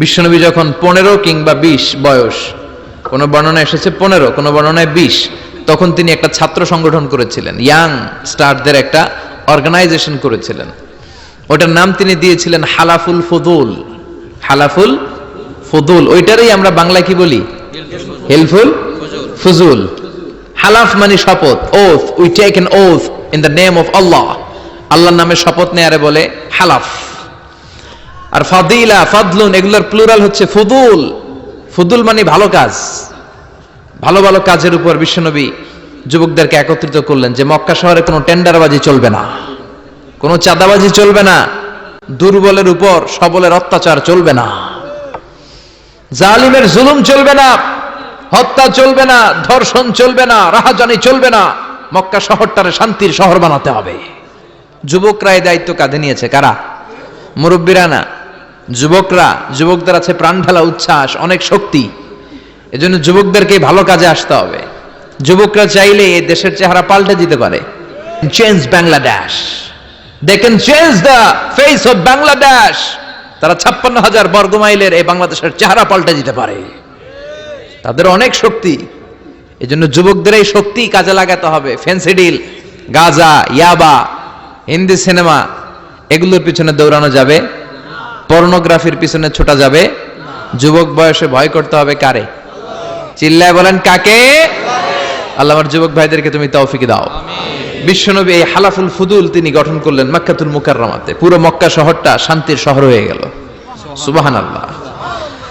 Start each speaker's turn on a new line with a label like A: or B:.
A: বিশ্বনবী যখন 15 কিংবা 20 বয়স, কোন বর্ণনা এসেছে 15, কোন বর্ণনায় 20, তখন তিনি একটা ছাত্র সংগঠন করেছিলেন, ইয়াং স্টারদের একটা অর্গানাইজেশন করেছিলেন। ওটার নাম তিনি দিয়েছিলেন হালাফুল ফুদুল। হালাফুল ফুদুল, ওইটারই আমরা বাংলা কি বলি? হিলফুল ফুজুল। হালাফ মানে শপথ, oath, we take an oath in the name of Allah. আল্লাহর নামে শপথ নেয়ারে বলে হালাফ। আর ফাদিলা, ফাদলুন, এগুলোর প্লুরাল হচ্ছে ফুদুল। ফুদুল মানে ভালো কাজ। ভালো ভালো কাজের উপর বিশ্বনবী যুবকদেরকে একত্রিত করলেন যে মক্কা শহরে কোনো টেন্ডারবাজি চলবে না, কোনো চাঁদাবাজি চলবে না, দুর্বলের উপর সবলের অত্যাচার চলবে না, জালিমের জুলুম চলবে না, হত্যা চলবে না, ধর্ষণ চলবে না, রাহাজানি চলবে না। মক্কা শহরটারে শান্তির শহর বানাতে হবে। যুবকরা এই দায়িত্ব কাঁধে নিয়েছে। কারা? মুরব্বীরা না, যুবকরা। যুবকদের আছে প্রাণ ঢালা উচ্ছ্বাস, অনেক শক্তি। এজন্য যুবকদেরকে ভালো কাজে আসতে হবে। যুবকরা চাইলে এই দেশের চেহারা পাল্টে দিতে পারে। Change Bangladesh, they can change the face of Bangladesh. তারা 56,000 বর্গ মাইলের এই বাংলাদেশের চেহারা পাল্টে দিতে পারে। তাদের অনেক শক্তি। এজন্য যুবকদের এই শক্তি কাজে লাগাতে হবে। ফেন্সিডিল, গাঁজা, ইয়াবা, হিন্দি সিনেমা, এগুলোর পিছনে দৌড়ানো যাবে, পর্নোগ্রাফির পিছনে ছোটা যাবে। যুবক বয়সে ভয় করতে হবে কারে? চিল্লায় বলেন কাকে? আল্লাহ আমার যুবক ভাইদেরকে তুমি তৌফিক দাও। বিশ্বনবী এই হালাফুল ফুদুল তিনি গঠন করলেন মক্কাতুল মুকাররমাতে। পুরো মক্কা শহরটা শান্তির শহর হয়ে গেল। সুবহানাল্লাহ।